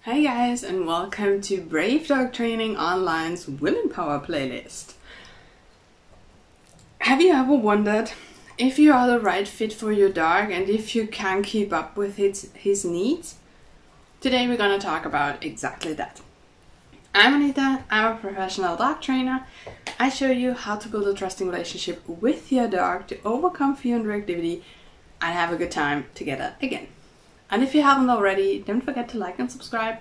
Hey guys, and welcome to Brave Dog Training Online's Womenpower playlist. Have you ever wondered if you are the right fit for your dog and if you can keep up with his needs? Today we're going to talk about exactly that. I'm Anita, I'm a professional dog trainer. I show you how to build a trusting relationship with your dog to overcome fear and reactivity and have a good time together again. And if you haven't already, don't forget to like and subscribe.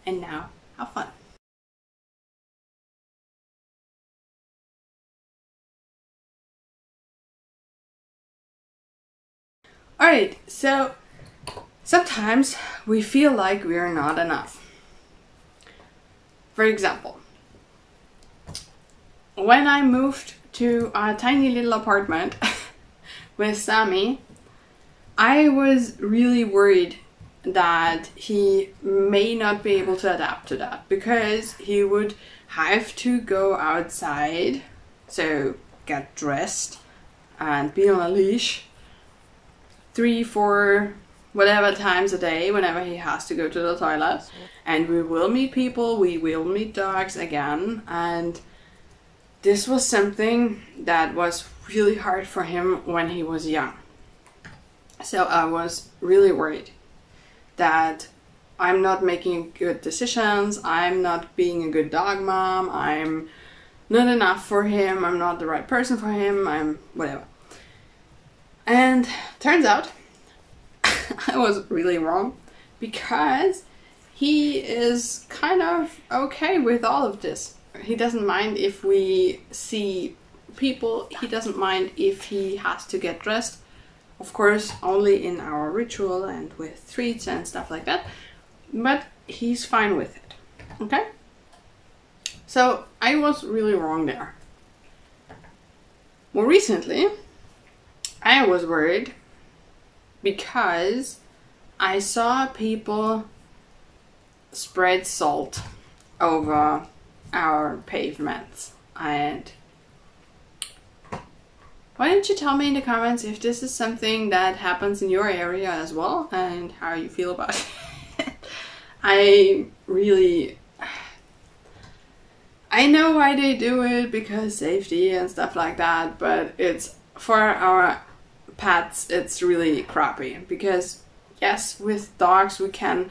And now, have fun. Alright, so sometimes we feel like we're not enough. For example, when I moved to a tiny little apartment with Sammy, I was really worried that he may not be able to adapt to that because he would have to go outside, so get dressed and be on a leash 3-4 whatever times a day whenever he has to go to the toilet. And we will meet people, we will meet dogs again, and this was something that was really hard for him when he was young. So I was really worried that I'm not making good decisions, I'm not being a good dog mom, I'm not enough for him, I'm not the right person for him, I'm whatever. And turns out I was really wrong, because he is kind of okay with all of this. He doesn't mind if we see people, he doesn't mind if he has to get dressed. Of course, only in our ritual and with treats and stuff like that, but he's fine with it, okay? So I was really wrong there. More recently, I was worried because I saw people spread salt over our pavements. And why don't you tell me in the comments if this is something that happens in your area as well and how you feel about it. I know why they do it, because safety and stuff like that, but it's for our pets, it's really crappy, because yes, with dogs we can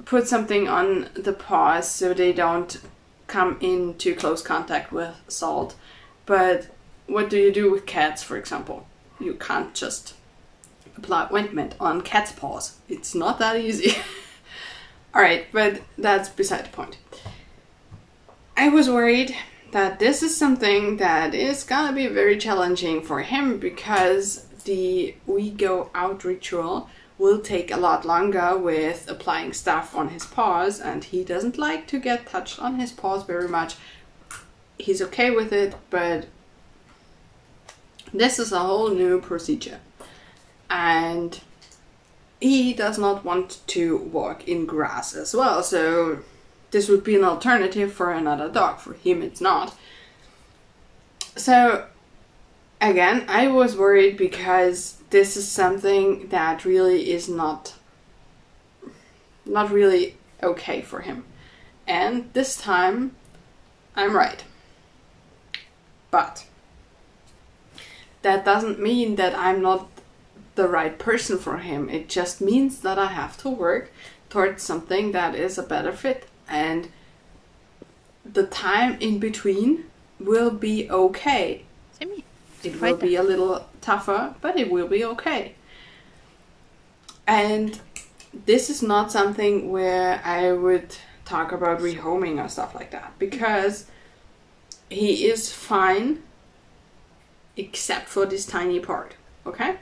put something on the paws so they don't come into close contact with salt, but what do you do with cats, for example? You can't just apply ointment on cat's paws. It's not that easy. Alright, but that's beside the point. I was worried that this is something that is gonna be very challenging for him, because the we go out ritual will take a lot longer with applying stuff on his paws, and he doesn't like to get touched on his paws very much. He's okay with it, but this is a whole new procedure, and he does not want to walk in grass as well, so this would be an alternative for another dog. For him it's not. So again, I was worried because this is something that really is not really okay for him, and this time I'm right. But that doesn't mean that I'm not the right person for him. It just means that I have to work towards something that is a better fit, and the time in between will be okay. It will be a little tougher, but it will be okay. And this is not something where I would talk about rehoming or stuff like that, because he is fine except for this tiny part, okay?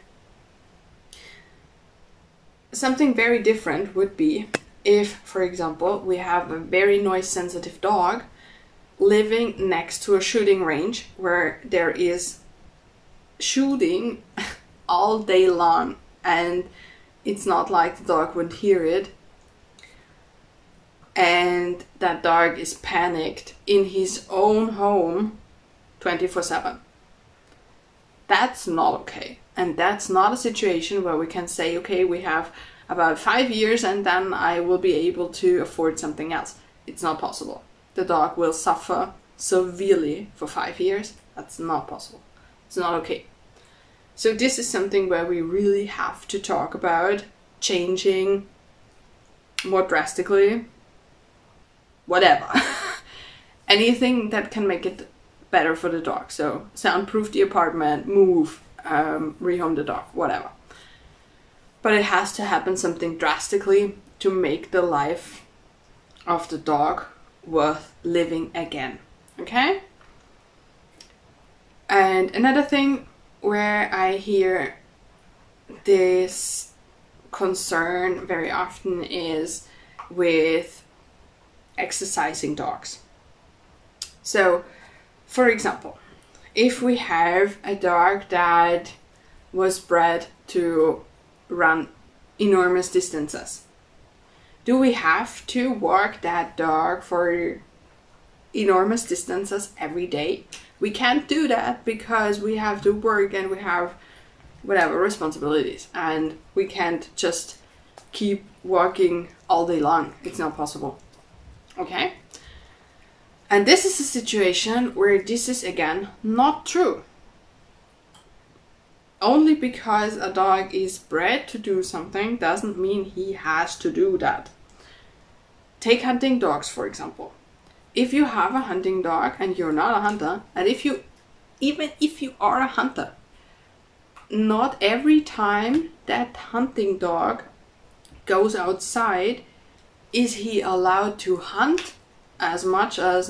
Something very different would be if, for example, we have a very noise sensitive dog living next to a shooting range where there is shooting all day long, and it's not like the dog would hear it, and that dog is panicked in his own home 24/7. That's not okay. And that's not a situation where we can say, okay, we have about 5 years and then I will be able to afford something else. It's not possible. The dog will suffer severely for 5 years. That's not possible. It's not okay. So this is something where we really have to talk about changing more drastically, whatever. Anything that can make it better for the dog. So soundproof the apartment, move, rehome the dog, whatever. But it has to happen something drastically to make the life of the dog worth living again. Okay? And another thing where I hear this concern very often is with exercising dogs. So, for example, if we have a dog that was bred to run enormous distances, do we have to walk that dog for enormous distances every day? We can't do that because we have to work and we have whatever responsibilities, and we can't just keep walking all day long. It's not possible. Okay? And this is a situation where this is again not true. Only because a dog is bred to do something doesn't mean he has to do that. Take hunting dogs, for example. If you have a hunting dog and you're not a hunter, and even if you are a hunter, not every time that hunting dog goes outside is he allowed to hunt as much as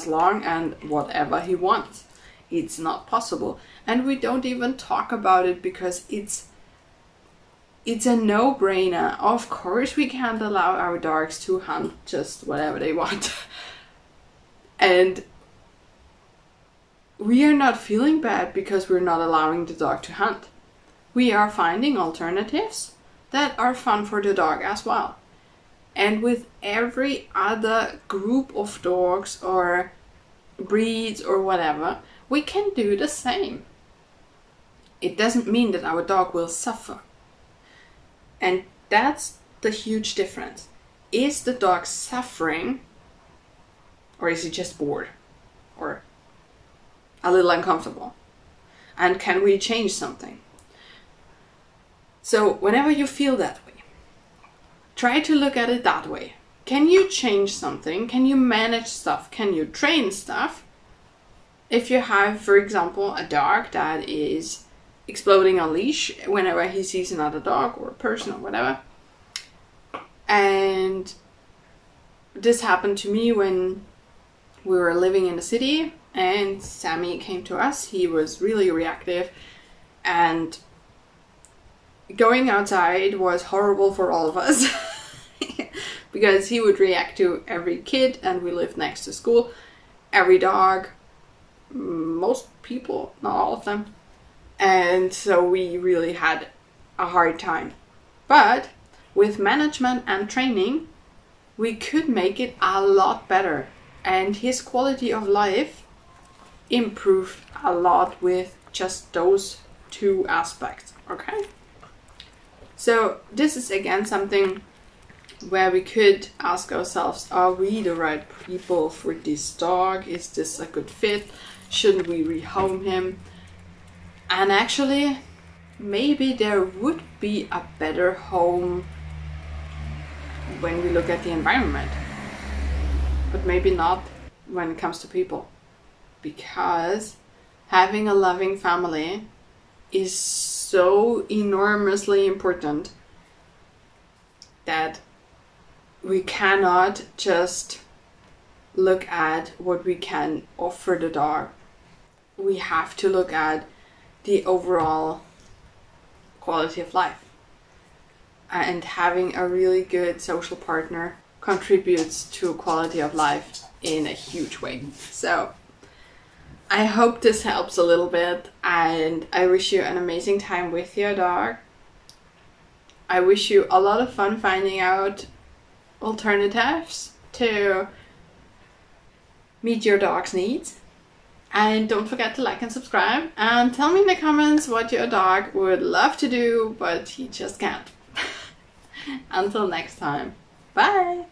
long and whatever he wants. It's not possible. And we don't even talk about it because it's a no-brainer. Of course we can't allow our dogs to hunt just whatever they want. And we are not feeling bad because we're not allowing the dog to hunt. We are finding alternatives that are fun for the dog as well. And with every other group of dogs or breeds or whatever, we can do the same. It doesn't mean that our dog will suffer. And that's the huge difference. Is the dog suffering, or is he just bored or a little uncomfortable? And can we change something? So whenever you feel that way, try to look at it that way. Can you change something? Can you manage stuff? Can you train stuff? If you have, for example, a dog that is exploding on leash whenever he sees another dog or a person or whatever. And this happened to me when we were living in the city and Sammy came to us. He was really reactive and going outside was horrible for all of us because he would react to every kid, and we lived next to school, every dog, most people, not all of them. And so we really had a hard time. But with management and training, we could make it a lot better. And his quality of life improved a lot with just those two aspects, okay? So this is again something where we could ask ourselves, are we the right people for this dog? Is this a good fit? Shouldn't we rehome him? And actually, maybe there would be a better home when we look at the environment. But maybe not when it comes to people. Because having a loving family is so enormously important that we cannot just look at what we can offer the dog. We have to look at the overall quality of life. And having a really good social partner contributes to quality of life in a huge way. So I hope this helps a little bit, and I wish you an amazing time with your dog. I wish you a lot of fun finding out alternatives to meet your dog's needs. And don't forget to like and subscribe, and tell me in the comments what your dog would love to do, but he just can't. Until next time, bye!